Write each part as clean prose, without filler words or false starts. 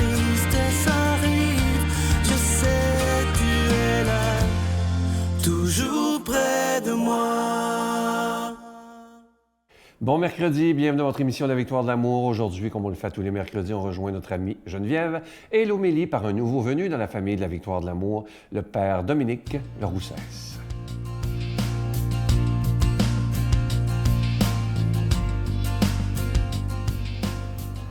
tristesse arrive, je sais tu es là, toujours près de moi. Bon mercredi, bienvenue dans votre émission La Victoire de l'amour. Aujourd'hui, comme on le fait tous les mercredis, on rejoint notre amie Geneviève et Lomélie par un nouveau venu dans la famille de La Victoire de l'amour, le père Dominique Leroussès.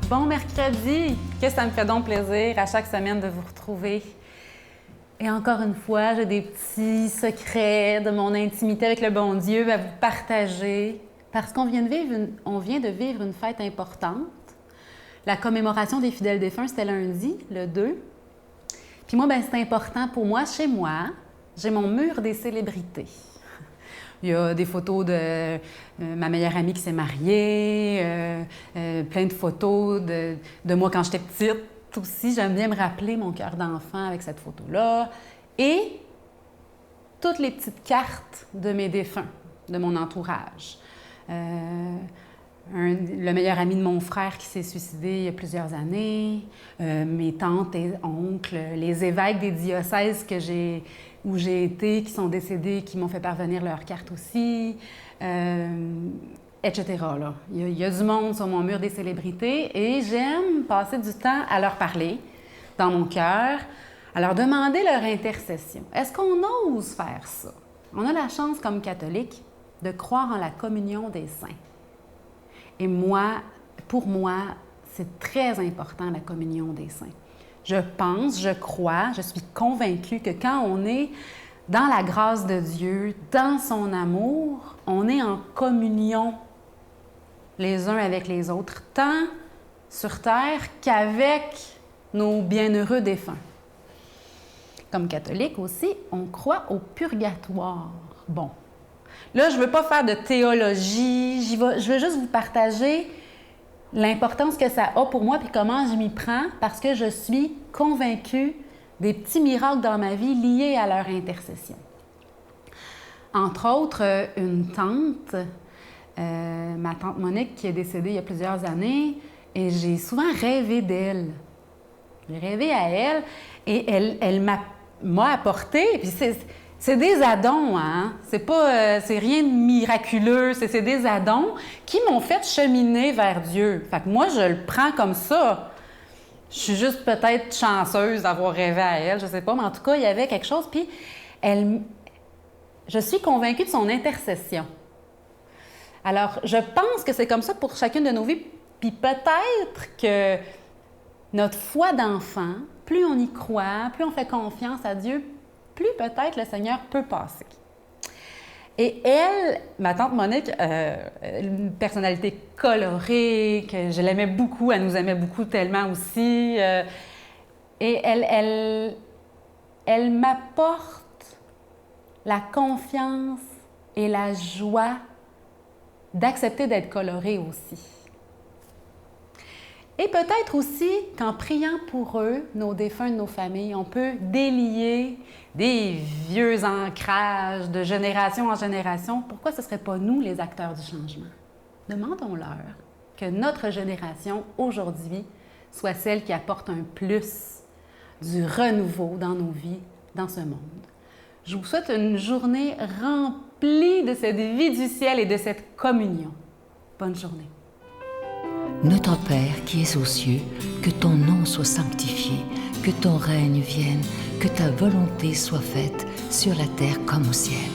Bon mercredi! Que ça me fait donc plaisir à chaque semaine de vous retrouver. Et encore une fois, j'ai des petits secrets de mon intimité avec le bon Dieu à vous partager. Parce qu'on vient de vivre une fête importante. La commémoration des fidèles défunts, c'était lundi, le 2. Puis moi, c'est important pour moi, chez moi, j'ai mon mur des célébrités. Il y a des photos de ma meilleure amie qui s'est mariée, plein de photos de moi quand j'étais petite. Aussi, j'aime bien me rappeler mon cœur d'enfant avec cette photo-là. Et toutes les petites cartes de mes défunts, de mon entourage. Le meilleur ami de mon frère qui s'est suicidé il y a plusieurs années, mes tantes et oncles, les évêques des diocèses où j'ai été, qui sont décédés, qui m'ont fait parvenir leurs cartes aussi, etc. Là. Il y a du monde sur mon mur des célébrités et j'aime passer du temps à leur parler dans mon cœur, à leur demander leur intercession. Est-ce qu'on ose faire ça? On a la chance, comme catholique, de croire en la communion des saints. Et pour moi, c'est très important, la communion des saints. Je pense, je crois, je suis convaincue que quand on est dans la grâce de Dieu, dans son amour, on est en communion les uns avec les autres, tant sur terre qu'avec nos bienheureux défunts. Comme catholique aussi, on croit au purgatoire. Bon. Là, je ne veux pas faire de théologie, je veux juste vous partager l'importance que ça a pour moi et comment je m'y prends parce que je suis convaincue des petits miracles dans ma vie liés à leur intercession. Entre autres, une tante, ma tante Monique qui est décédée il y a plusieurs années et j'ai souvent rêvé d'elle. J'ai rêvé à elle et elle m'a apporté, puis c'est des addons, hein? C'est rien de miraculeux, c'est des addons qui m'ont fait cheminer vers Dieu. Fait que moi, je le prends comme ça. Je suis juste peut-être chanceuse d'avoir rêvé à elle, je sais pas, mais en tout cas, il y avait quelque chose. Puis, je suis convaincue de son intercession. Alors, je pense que c'est comme ça pour chacune de nos vies. Puis peut-être que notre foi d'enfant, plus on y croit, plus on fait confiance à Dieu, plus peut-être le Seigneur peut passer. Et elle, ma tante Monique, une personnalité colorée, que je l'aimais beaucoup, elle nous aimait beaucoup tellement aussi. Et elle m'apporte la confiance et la joie d'accepter d'être colorée aussi. Et peut-être aussi qu'en priant pour eux, nos défunts de nos familles, on peut délier des vieux ancrages de génération en génération. Pourquoi ce ne serait pas nous les acteurs du changement? Demandons-leur que notre génération, aujourd'hui, soit celle qui apporte un plus du renouveau dans nos vies, dans ce monde. Je vous souhaite une journée remplie de cette vie du ciel et de cette communion. Bonne journée. Notre Père qui es aux cieux, que ton nom soit sanctifié, que ton règne vienne, que ta volonté soit faite sur la terre comme au ciel.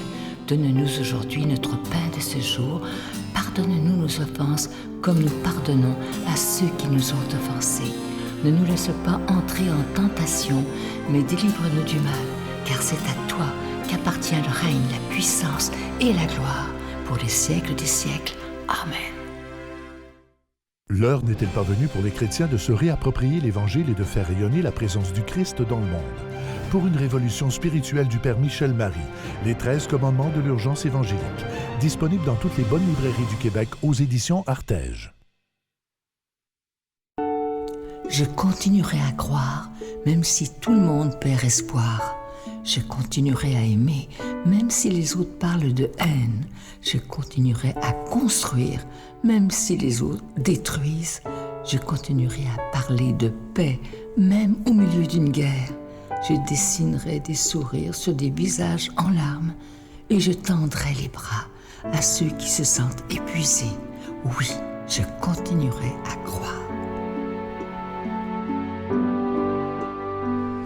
Donne-nous aujourd'hui notre pain de ce jour. Pardonne-nous nos offenses comme nous pardonnons à ceux qui nous ont offensés. Ne nous laisse pas entrer en tentation, mais délivre-nous du mal, car c'est à toi qu'appartient le règne, la puissance et la gloire pour les siècles des siècles. Amen. L'heure n'est-elle pas venue pour les chrétiens de se réapproprier l'Évangile et de faire rayonner la présence du Christ dans le monde? Pour une révolution spirituelle du Père Michel Marie, les 13 commandements de l'urgence évangélique, disponibles dans toutes les bonnes librairies du Québec aux éditions Artege. Je continuerai à croire, même si tout le monde perd espoir. Je continuerai à aimer, même si les autres parlent de haine. Je continuerai à construire, même si les autres détruisent. Je continuerai à parler de paix, même au milieu d'une guerre. Je dessinerai des sourires sur des visages en larmes et je tendrai les bras à ceux qui se sentent épuisés. Oui, je continuerai à croire.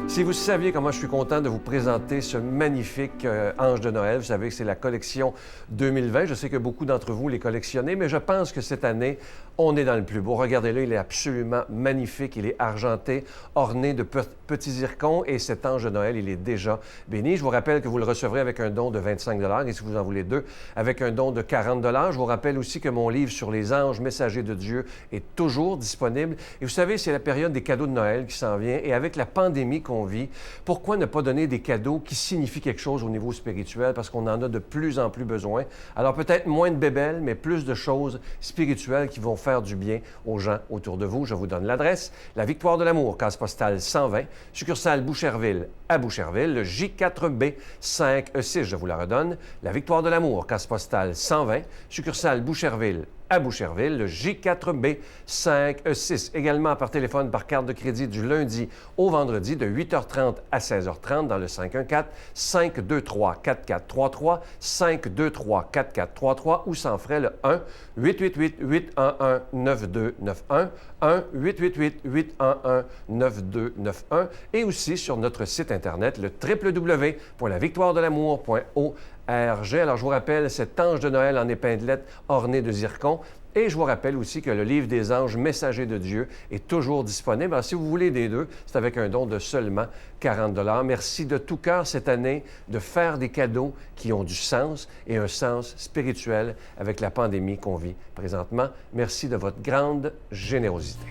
Si vous saviez comment je suis content de vous présenter ce magnifique Ange de Noël, vous savez que c'est la collection 2020. Je sais que beaucoup d'entre vous les collectionnez, mais je pense que cette année, on est dans le plus beau. Regardez-le, il est absolument magnifique. Il est argenté, orné de petits zircons et cet Ange de Noël, il est déjà béni. Je vous rappelle que vous le recevrez avec un don de 25 et si vous en voulez deux, avec un don de 40 Je vous rappelle aussi que mon livre sur les anges messagers de Dieu est toujours disponible. Et vous savez, c'est la période des cadeaux de Noël qui s'en vient et avec la pandémie qu'on vit, pourquoi ne pas donner des cadeaux qui signifient quelque chose au niveau spirituel? Parce qu'on en a de plus en plus besoin. Alors peut-être moins de bébelles, mais plus de choses spirituelles qui vont faire du bien aux gens autour de vous. Je vous donne l'adresse. La Victoire de l'Amour, case postale 120, succursale Boucherville à Boucherville, le J4B 5E6, je vous la redonne. La Victoire de l'Amour, case postale 120, succursale Boucherville à Boucherville, le J4B 5E6. Également par téléphone, par carte de crédit du lundi au vendredi de 8h30 à 16h30 dans le 514-523-4433, 523-4433 ou sans frais le 1-888-811-9291, 1-888-811-9291 et aussi sur notre site Internet, le www.lavictoiredelamour.org. Alors, je vous rappelle cet ange de Noël en épinglette orné de zircon. Et je vous rappelle aussi que le livre des anges messagers de Dieu est toujours disponible. Alors, si vous voulez des deux, c'est avec un don de seulement 40 $. Merci de tout cœur cette année de faire des cadeaux qui ont du sens et un sens spirituel avec la pandémie qu'on vit présentement. Merci de votre grande générosité.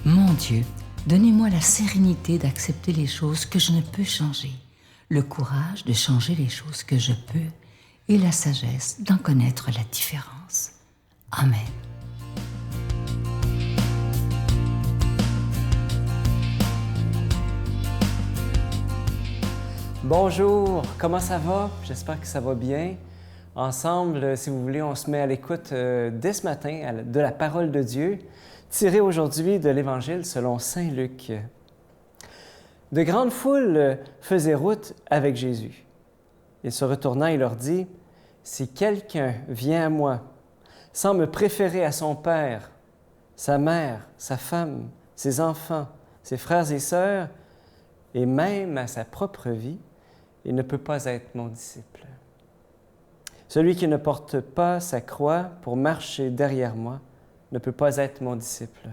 Mon Dieu, donnez-moi la sérénité d'accepter les choses que je ne peux changer, le courage de changer les choses que je peux et la sagesse d'en connaître la différence. Amen. Bonjour, comment ça va? J'espère que ça va bien. Ensemble, si vous voulez, on se met à l'écoute dès ce matin de la parole de Dieu, tirée aujourd'hui de l'Évangile selon saint Luc. De grandes foules faisaient route avec Jésus. Il se retourna et leur dit, « Si quelqu'un vient à moi, sans me préférer à son père, sa mère, sa femme, ses enfants, ses frères et sœurs, et même à sa propre vie, il ne peut pas être mon disciple. Celui qui ne porte pas sa croix pour marcher derrière moi ne peut pas être mon disciple.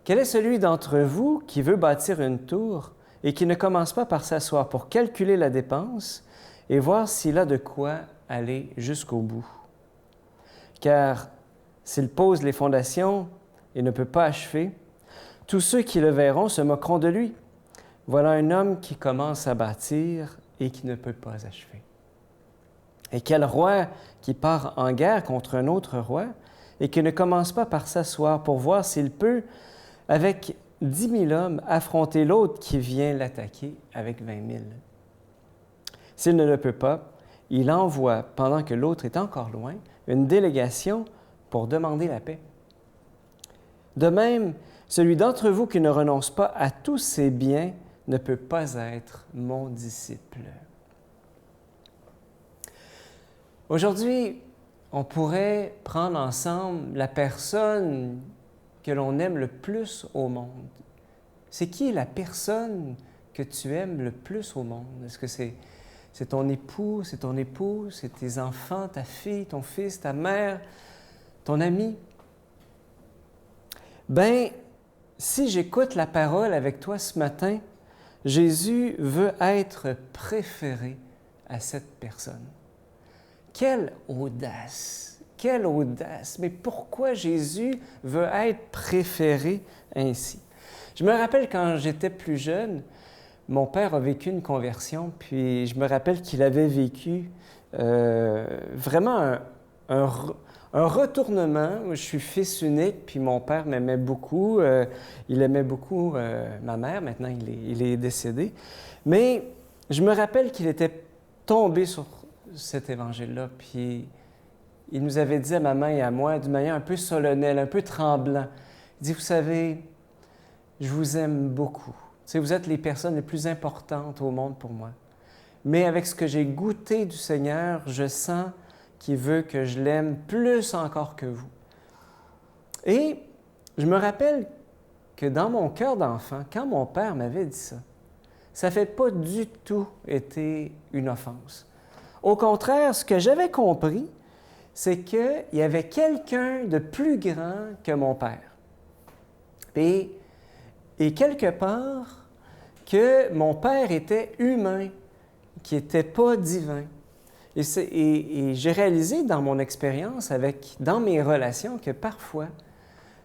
Quel est celui d'entre vous qui veut bâtir une tour et qui ne commence pas par s'asseoir pour calculer la dépense et voir s'il a de quoi aller jusqu'au bout? Car s'il pose les fondations et ne peut pas achever, tous ceux qui le verront se moqueront de lui. Voilà un homme qui commence à bâtir et qui ne peut pas achever. Et quel roi qui part en guerre contre un autre roi et qui ne commence pas par s'asseoir pour voir s'il peut, avec 10 000 hommes, affronter l'autre qui vient l'attaquer avec 20 000. S'il ne le peut pas, il envoie, pendant que l'autre est encore loin, une délégation pour demander la paix. De même, celui d'entre vous qui ne renonce pas à tous ses biens ne peut pas être mon disciple. Aujourd'hui, on pourrait prendre ensemble la personne que l'on aime le plus au monde. C'est qui la personne que tu aimes le plus au monde? Est-ce que c'est ton époux, c'est ton épouse, c'est tes enfants, ta fille, ton fils, ta mère, ton ami? Ben, si j'écoute la parole avec toi ce matin, Jésus veut être préféré à cette personne. Quelle audace! Quelle audace! Mais pourquoi Jésus veut être préféré ainsi? Je me rappelle quand j'étais plus jeune, mon père a vécu une conversion, puis je me rappelle qu'il avait vécu vraiment un retournement. Je suis fils unique, puis mon père m'aimait beaucoup. Il aimait beaucoup ma mère. Maintenant, il est décédé. Mais je me rappelle qu'il était tombé cet évangile-là, puis il nous avait dit à maman et à moi, d'une manière un peu solennelle, un peu tremblant, il dit, vous savez, je vous aime beaucoup. Tu sais, vous êtes les personnes les plus importantes au monde pour moi. Mais avec ce que j'ai goûté du Seigneur, je sens qu'il veut que je l'aime plus encore que vous. Et je me rappelle que dans mon cœur d'enfant, quand mon père m'avait dit ça, ça ne fait pas du tout été une offense. Au contraire, ce que j'avais compris, c'est qu'il y avait quelqu'un de plus grand que mon père. Et quelque part, que mon père était humain, qui n'était pas divin. Et j'ai réalisé dans mon expérience, dans mes relations, que parfois,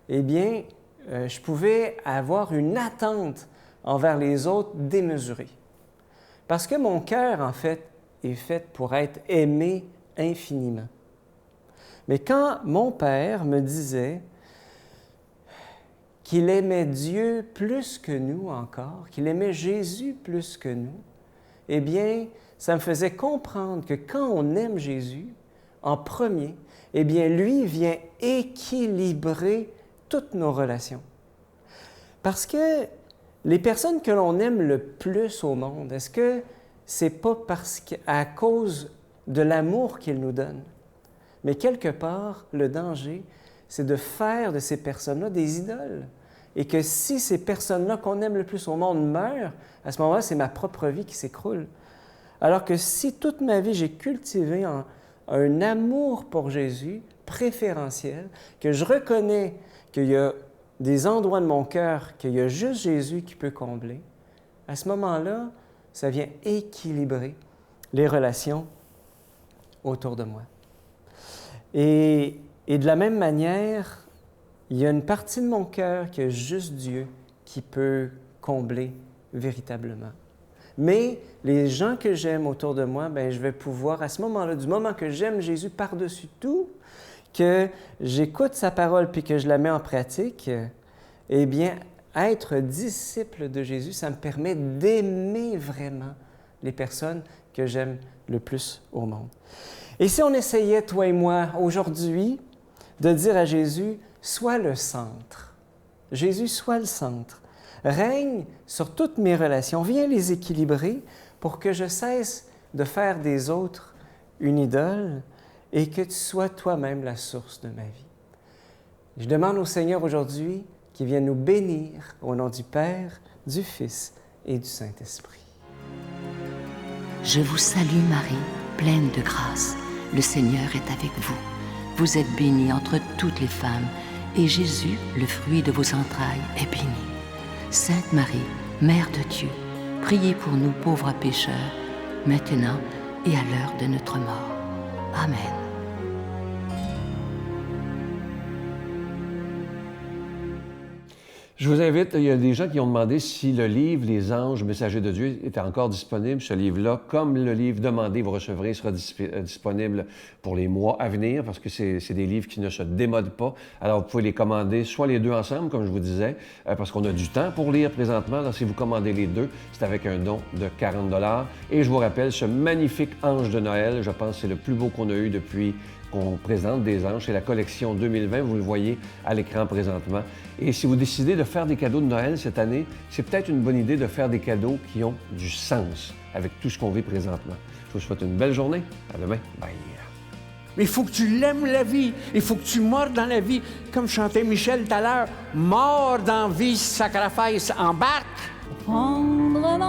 eh bien, je pouvais avoir une attente envers les autres démesurée. Parce que mon cœur, en fait, est fait pour être aimé infiniment. Mais quand mon père me disait qu'il aimait Dieu plus que nous encore, qu'il aimait Jésus plus que nous, eh bien, ça me faisait comprendre que quand on aime Jésus, en premier, eh bien, lui vient équilibrer toutes nos relations. Parce que les personnes que l'on aime le plus au monde, est-ce que c'est pas à cause de l'amour qu'ils nous donnent? Mais quelque part, le danger, c'est de faire de ces personnes-là des idoles. Et que si ces personnes-là qu'on aime le plus au monde meurent, à ce moment-là, c'est ma propre vie qui s'écroule. Alors que si toute ma vie, j'ai cultivé un amour pour Jésus préférentiel, que je reconnais qu'il y a des endroits de mon cœur qu'il y a juste Jésus qui peut combler, à ce moment-là, ça vient équilibrer les relations autour de moi. Et de la même manière, il y a une partie de mon cœur que juste Dieu qui peut combler véritablement. Mais les gens que j'aime autour de moi, bien, je vais pouvoir, à ce moment-là, du moment que j'aime Jésus par-dessus tout, que j'écoute sa parole puis que je la mets en pratique, eh bien, être disciple de Jésus, ça me permet d'aimer vraiment les personnes que j'aime le plus au monde. Et si on essayait, toi et moi, aujourd'hui, de dire à Jésus, sois le centre. Jésus, sois le centre. Règne sur toutes mes relations. Viens les équilibrer pour que je cesse de faire des autres une idole et que tu sois toi-même la source de ma vie. Je demande au Seigneur aujourd'hui qu'il vienne nous bénir au nom du Père, du Fils et du Saint-Esprit. Je vous salue Marie, pleine de grâce. Le Seigneur est avec vous. Vous êtes bénie entre toutes les femmes, et Jésus, le fruit de vos entrailles, est béni. Sainte Marie, Mère de Dieu, priez pour nous pauvres pécheurs, maintenant et à l'heure de notre mort. Amen. Je vous invite, il y a des gens qui ont demandé si le livre « Les anges messagers de Dieu » était encore disponible. Ce livre-là, comme le livre « Demandez, vous recevrez », sera disponible pour les mois à venir parce que c'est des livres qui ne se démodent pas. Alors, vous pouvez les commander, soit les deux ensemble, comme je vous disais, parce qu'on a du temps pour lire présentement. Alors, si vous commandez les deux, c'est avec un don de 40 $. Et je vous rappelle, ce magnifique ange de Noël, je pense que c'est le plus beau qu'on a eu depuis qu'on présente des anges. C'est la collection 2020, vous le voyez à l'écran présentement. Et si vous décidez de faire des cadeaux de Noël cette année, c'est peut-être une bonne idée de faire des cadeaux qui ont du sens avec tout ce qu'on vit présentement. Je vous souhaite une belle journée. À demain. Bye. Mais il faut que tu l'aimes, la vie. Il faut que tu mordes dans la vie. Comme chantait Michel tout à l'heure, mort dans vie, sacrifice, embarque. Prendre mon